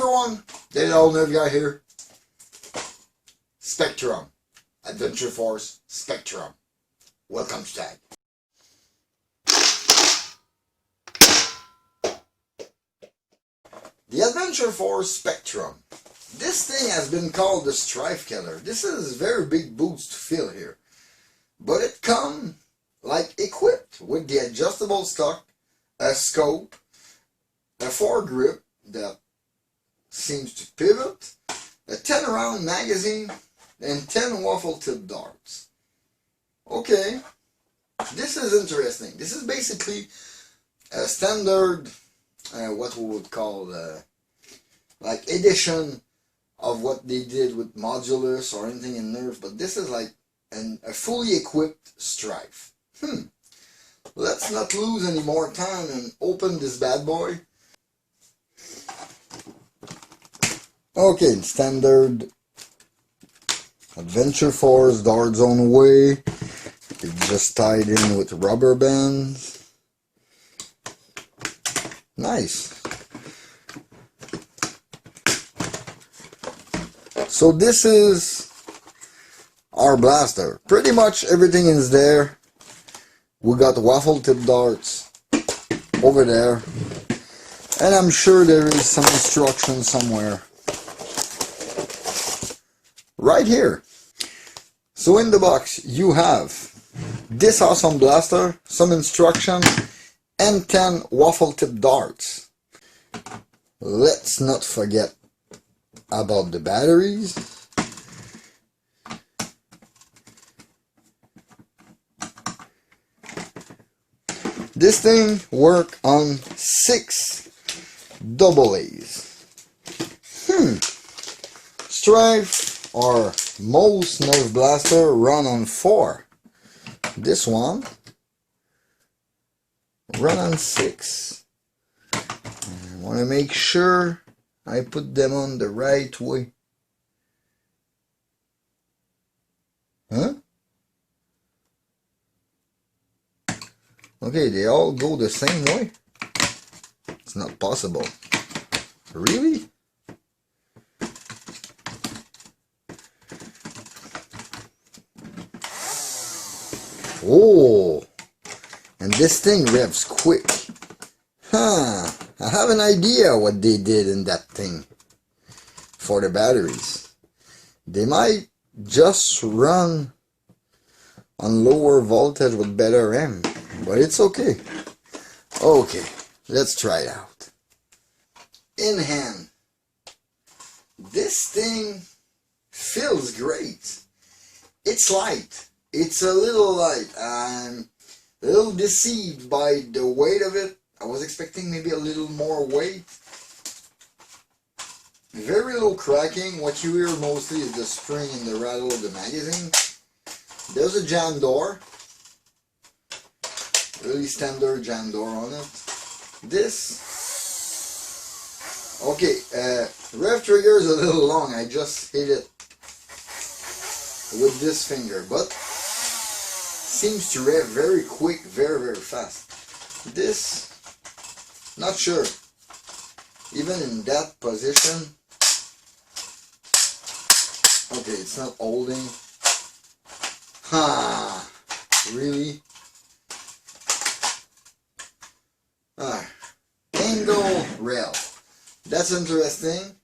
everyone, thatoldnerfguy here. Spectrum, Adventure Force Spectrum. Welcome to tag. The Adventure Force Spectrum. This thing has been called the stryfe killer. This is very big boots to fill here. But it comes like equipped with the adjustable stock, a scope, a foregrip that seems to pivot, a 10 round magazine, and 10 waffle tip darts. Okay, this is interesting. This is basically a standard, what we would call like edition of what they did with Modulus or anything in Nerf, but this is like a fully equipped stryfe. Let's not lose any more time and open this bad boy. Okay, standard Adventure Force darts on the way. It's just tied in with rubber bands. Nice. So this is our blaster. Pretty much everything is there. We got waffle tip darts over there. And I'm sure there is some instruction somewhere. Right here. So in the box you have this awesome blaster, some instruction, and 10 waffle tip darts. Let's not forget about the batteries. This thing works on 6 AA's. Stryfe or most Nerf blaster run on 4. This one run on 6. I want to make sure I put them on the right way. Huh? Okay, they all go the same way. It's not possible. Really? Oh, and this thing revs quick. I have an idea what they did in that thing for the batteries. They might just run on lower voltage with better RAM, but it's okay. Okay, let's try it out. In hand. This thing feels great. It's light. It's a little light. I'm a little deceived by the weight of it. I was expecting maybe a little more weight. Very low cracking. What you hear mostly is the spring and the rattle of the magazine. There's a jam door. Really standard jam door on it. This. Okay, rev trigger is a little long. I just hit it with this finger, but seems to rev very quick, very fast. This, not sure. Even in that position, okay, it's not holding. Really? Angle rail. That's interesting.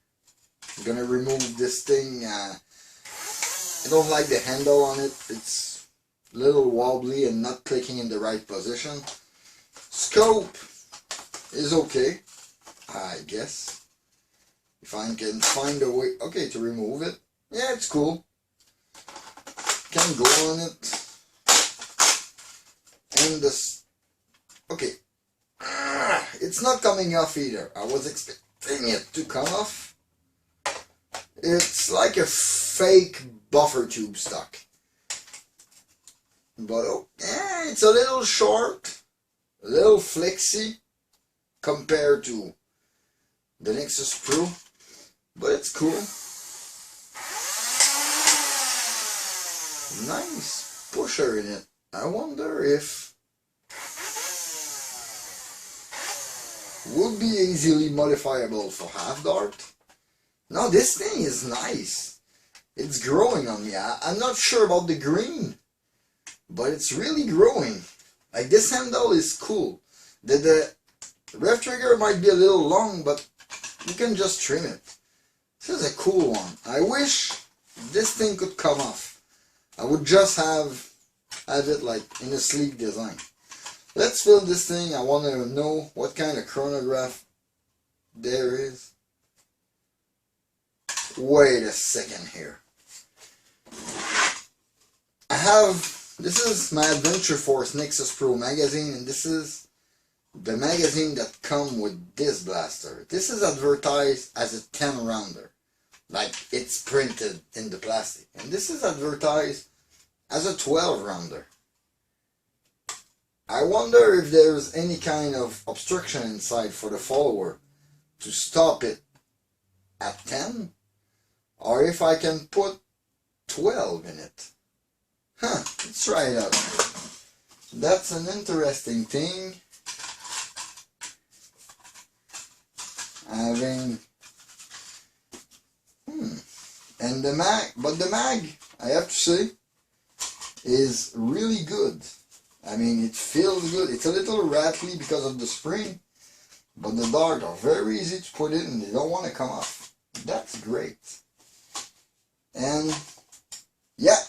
I'm gonna remove this thing. I don't like the handle on it. It's a little wobbly and not clicking in the right position. Scope is okay, I guess. If I can find a way, okay, to remove it. Yeah, it's cool. Can go on it. And this, okay. It's not coming off either. I was expecting it to come off. It's like a fake buffer tube stock. But yeah, it's a little short, a little flexy compared to the Nexus Pro, but it's cool. Nice pusher in it. I wonder if would be easily modifiable for half dart. No, this thing is nice. It's growing on me. I'm not sure about the green, but it's really growing. Like, this handle is cool. The rev trigger might be a little long, but you can just trim it. This is a cool one. I wish this thing could come off. I would just have it like in a sleek design. Let's fill this thing. I want to know what kind of chronograph there is. Wait a second here. This is my Adventure Force Nexus Pro magazine, and this is the magazine that come with this blaster. This is advertised as a 10 rounder, like it's printed in the plastic, and this is advertised as a 12 rounder. I wonder if there's any kind of obstruction inside for the follower to stop it at 10, or if I can put 12 in it. Let's try it out. That's an interesting thing. And the mag, I have to say, is really good. I mean, it feels good. It's a little rattly because of the spring, but the darts are very easy to put in and they don't want to come off. That's great. And yeah,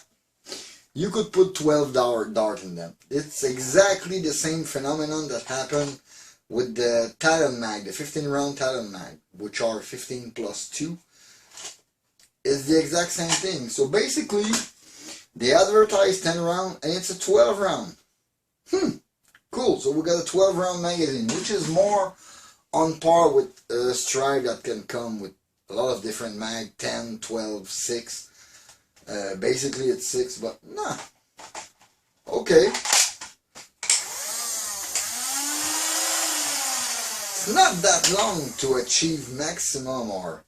you could put 12 dart in them. It's exactly the same phenomenon that happened with the Talon mag, the 15 round Talon mag, which are 15 plus 2. It's the exact same thing. So basically, they advertise 10 round and it's a 12 round. Cool. So we got a 12 round magazine, which is more on par with a stryfe that can come with a lot of different mag, 10, 12, 6. Basically it's 6, but nah. Okay. It's not that long to achieve maximum or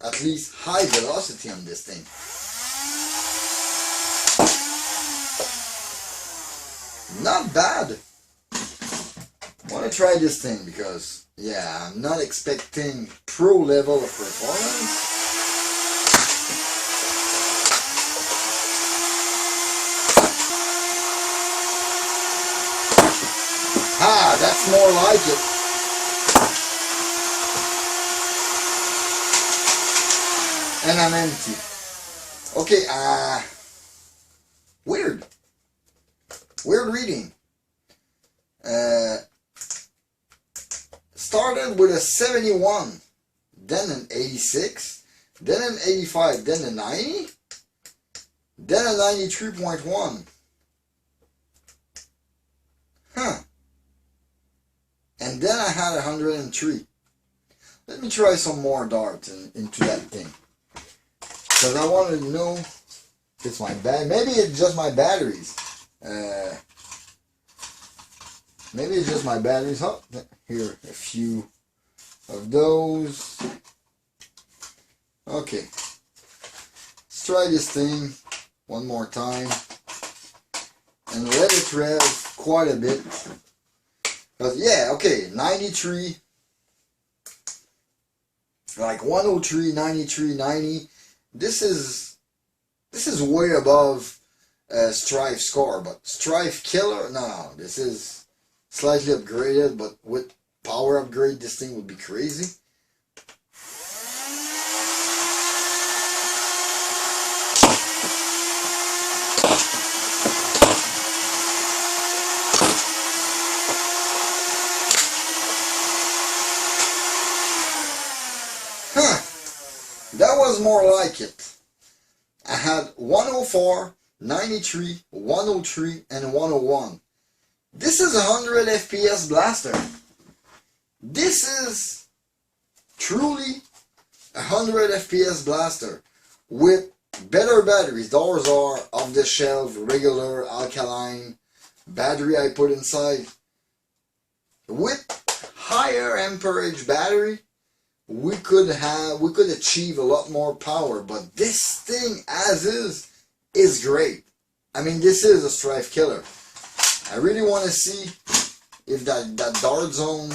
at least high velocity on this thing. Not bad. I want to try this thing because, yeah, I'm not expecting pro level of performance. That's more like it. And I'm empty. Okay, weird reading. Started with a 71, then an 86, then an 85, then a 90, then a 93.1. And then I had 103. Let me try some more darts into that thing. Because I wanted to know if it's my maybe it's just my batteries. Maybe it's just my batteries. Oh, here, a few of those. Okay. Let's try this thing one more time. And let it rev quite a bit. Because, yeah, okay, 93. Like 103, 93, 90. This is way above stryfe score, but stryfe killer, no, this is slightly upgraded, but with power upgrade, this thing would be crazy. That was more like it. I had 104, 93, 103, and 101. This is a 100 FPS blaster. This is truly a 100 FPS blaster with better batteries. Those are off the shelf, regular alkaline battery I put inside. With higher amperage battery, we could achieve a lot more power, but this thing as is great. I mean, this is a stryfe killer. I really want to see if that dart zone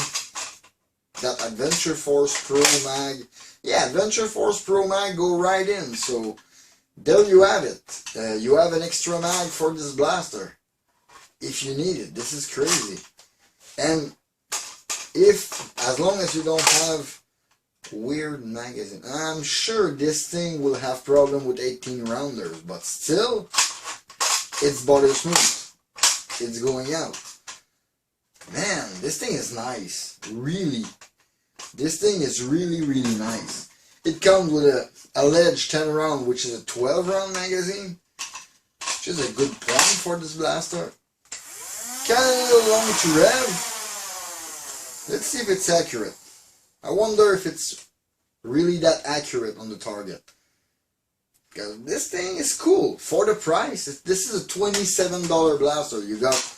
that Adventure Force Pro mag. Yeah, Adventure Force Pro mag go right in. So there you have it. You have an extra mag for this blaster if you need it. This is crazy. And as long as you don't have weird magazine, I'm sure this thing will have problem with 18 rounders, but still, it's butter smooth. It's going out. Man, this thing is nice. Really. This thing is really, really nice. It comes with a Ledge 10 round, which is a 12 round magazine, which is a good point for this blaster. Kind of a little long to rev. Let's see if it's accurate. I wonder if it's really that accurate on the target. Because this thing is cool. For the price, this is a $27 blaster. You got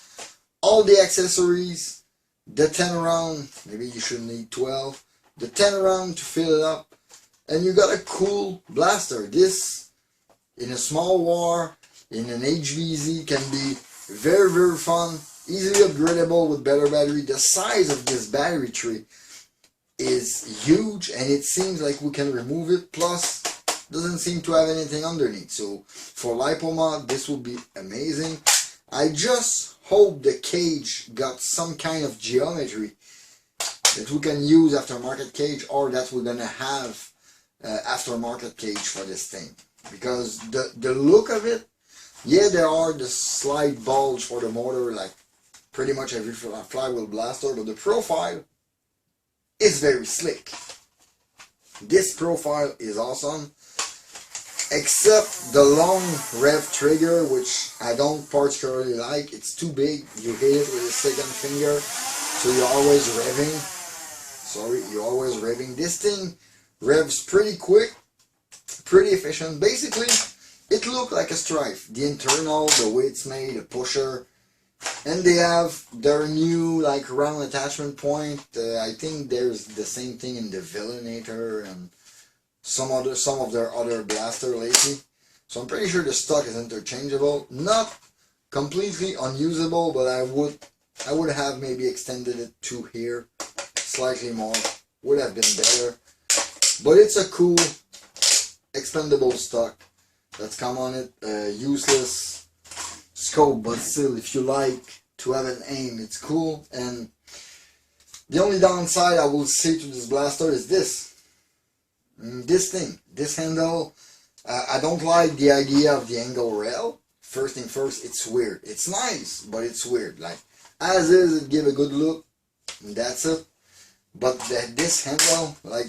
all the accessories, the 10 round, maybe you should need 12, the 10 round to fill it up, and you got a cool blaster. This, in a small war, in an HVZ, can be very, very fun, easily upgradable with better battery. The size of this battery tree is huge, and it seems like we can remove it, plus doesn't seem to have anything underneath. So for lipo mod, this would be amazing. I just hope the cage got some kind of geometry that we can use aftermarket cage, or that we're gonna have aftermarket cage for this thing, because the look of it, yeah, there are the slight bulge for the motor like pretty much every flywheel blaster, but the profile is very slick. This profile is awesome, except the long rev trigger, which I don't particularly like. It's too big. You hit it with a second finger, so you're always revving. Sorry, you're always revving. This thing revs pretty quick, pretty efficient. Basically, it looks like a Stryfe. The internal, the way it's made, a pusher, and they have their new like round attachment point. I think there's the same thing in the Villainator and some of their other blaster lately. So I'm pretty sure the stock is interchangeable. Not completely unusable, but I would have maybe extended it to here slightly more. Would have been better. But it's a cool expendable stock that's come on it. Useless scope, but still, if you like to have an aim, it's cool. And the only downside I will say to this blaster is this thing, this handle. I don't like the idea of the angle rail. First thing first, it's weird. It's nice, but it's weird. Like, as is, it give a good look, and that's it. But this handle, like,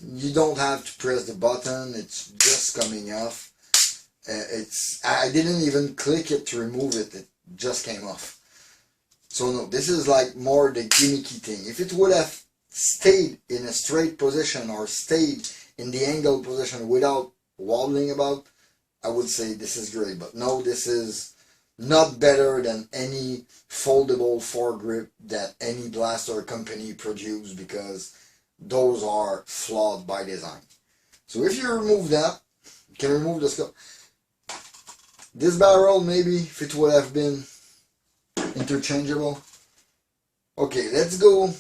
you don't have to press the button. It's just coming off. I didn't even click it to remove it. It just came off. So no, this is like more the gimmicky thing. If it would have stayed in a straight position or stayed in the angle position without wobbling about, I would say this is great. But no, this is not better than any foldable foregrip that any blaster company produce, because those are flawed by design. So if you remove that, you can remove the scope. This barrel, maybe if it would have been interchangeable. Okay, let's go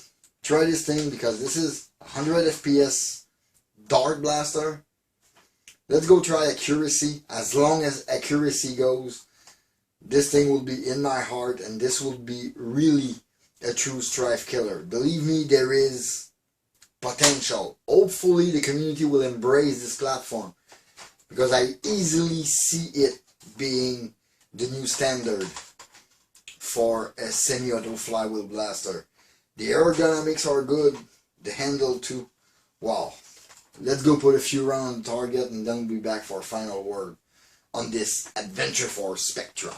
try this thing, because this is 100 FPS dart blaster. Let's go try accuracy. As long as accuracy goes, this thing will be in my heart, and this will be really a true Stryfe killer. Believe me, there is potential. Hopefully the community will embrace this platform, because I easily see it being the new standard for a semi-auto flywheel blaster. The ergonomics are good, the handle too. Wow. Let's go put a few rounds on the target, and then we'll be back for a final word on this Adventure Force Spectrum.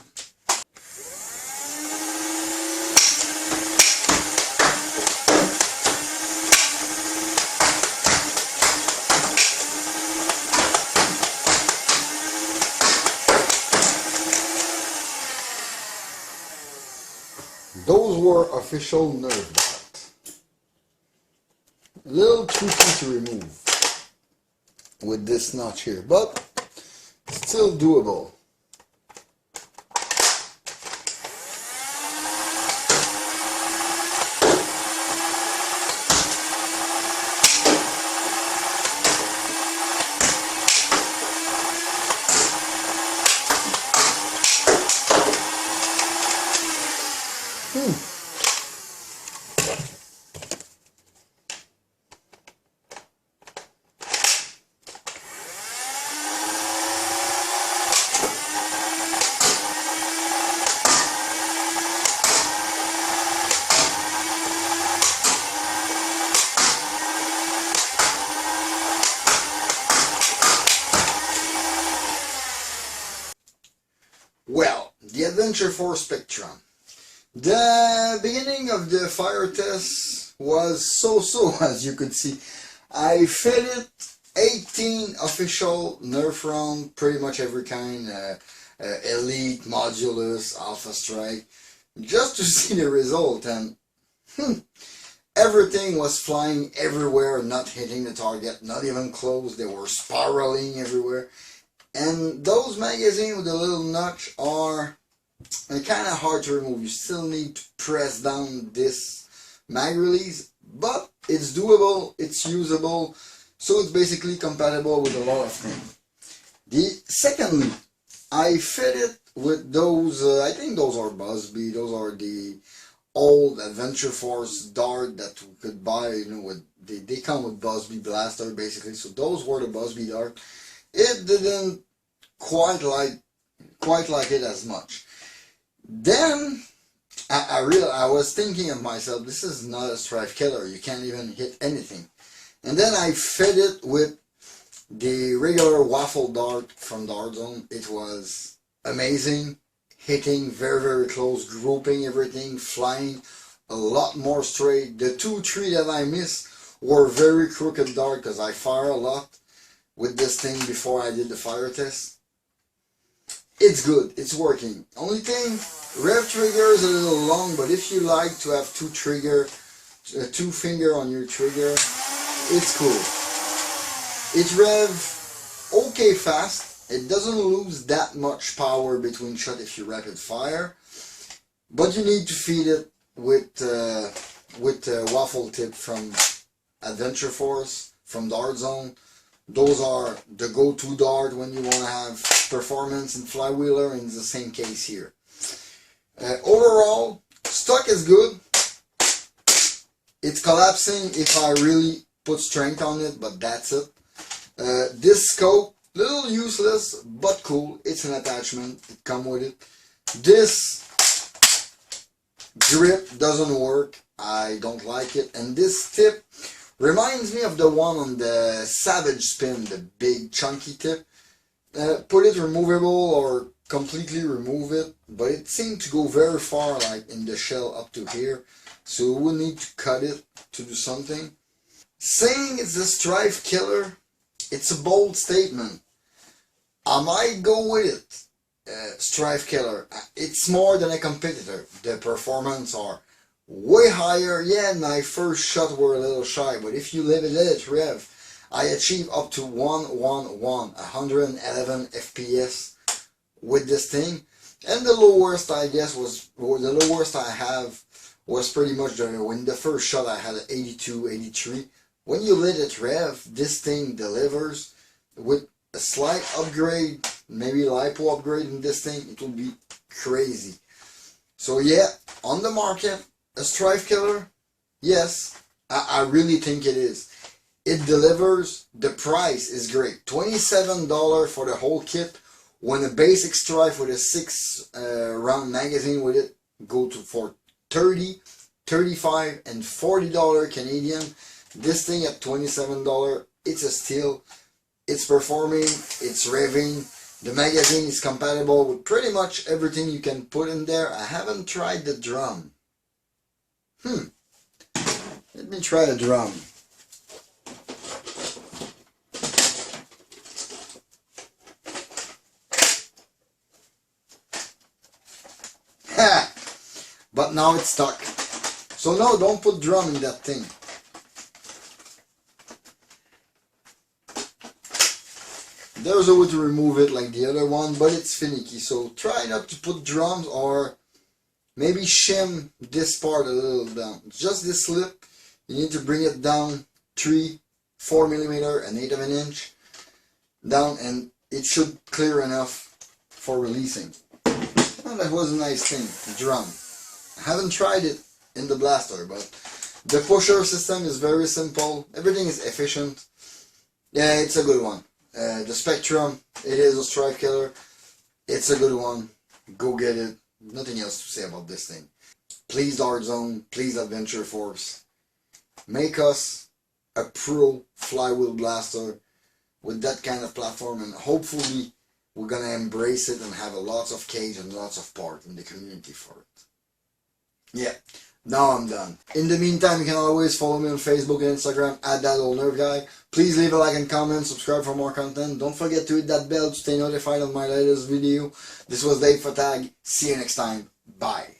Those were official nerf darts. A little tricky to remove with this notch here, but still doable. Adventure Force Spectrum. The beginning of the fire test was so-so, as you could see. I fitted 18 official nerf round, pretty much every kind, elite, modulus, alpha strike, just to see the result, and everything was flying everywhere, not hitting the target, not even close. They were spiraling everywhere. And those magazines with a little notch are kind of hard to remove. You still need to press down this mag release, but it's doable, it's usable, so it's basically compatible with a lot of things. Secondly, I fit it with those, I think those are Busby, those are the old Adventure Force dart that we could buy, you know, with they come with Busby blaster basically, so those were the Busby dart. It didn't quite like it as much. Then I was thinking of myself, this is not a stryfe killer, you can't even hit anything. And then I fed it with the regular waffle dart from Dart Zone. It was amazing, hitting very close, grouping everything, flying a lot more straight. The 2-3 that I missed were very crooked dart because I fire a lot with this thing before I did the fire test. It's good, it's working. Only thing, rev trigger is a little long, but if you like to have two finger on your trigger, it's cool. It rev okay fast. It doesn't lose that much power between shot if you rapid fire, but you need to feed it with waffle tip from Adventure Force, from Dart Zone. Those are the go-to dart when you want to have performance and flywheeler, and it's the same case here. Overall, stock is good. It's collapsing if I really put strength on it, but that's it. This scope, little useless, but cool. It's an attachment. It comes with it. This grip doesn't work. I don't like it. And this tip reminds me of the one on the Savage Spin, the big chunky tip. Put it removable or completely remove it, but it seemed to go very far, like in the shell up to here, so we'll need to cut it to do something. Saying it's a stryfe killer, it's a bold statement. I might go with it. Stryfe killer, it's more than a competitor. The performance are way higher. Yeah, my first shot were a little shy, but if you let it rev, I achieved up to 111 FPS with this thing. And the lowest, I guess, the lowest I have was pretty much when the first shot I had an 82, 83. When you let it rev, this thing delivers with a slight upgrade, maybe lipo upgrade in this thing, it will be crazy. So yeah, on the market, a stryfe killer, yes, I really think it is. It delivers, the price is great. $27 for the whole kit, when a basic stryfe with a 6 round magazine with it go to for $30, $35 and $40 Canadian. This thing at $27, it's a steal. It's performing, it's revving. The magazine is compatible with pretty much everything you can put in there. I haven't tried the drum. Let me try the drum. Ha! But now it's stuck. So no, don't put drum in that thing. There's a way to remove it like the other one, but it's finicky. So try not to put drums, or maybe shim this part a little down. Just this lip, you need to bring it down 3, 4 millimeter, an 1/8 of an inch down, and it should clear enough for releasing. Oh, that was a nice thing, the drum. I haven't tried it in the blaster, but the pusher system is very simple. Everything is efficient. Yeah, it's a good one. The Spectrum, it is a stryfe killer. It's a good one. Go get it. Nothing else to say about this thing. Please Dart Zone, please Adventure Force, make us a pro flywheel blaster with that kind of platform, and hopefully we're gonna embrace it and have lots of cage and lots of part in the community for it. Yeah, now I'm done. In the meantime, you can always follow me on Facebook and Instagram at thatoldnerfguy. Please leave a like and comment, subscribe for more content. Don't forget to hit that bell to stay notified of my latest video. This was Dave for Tag. See you next time. Bye.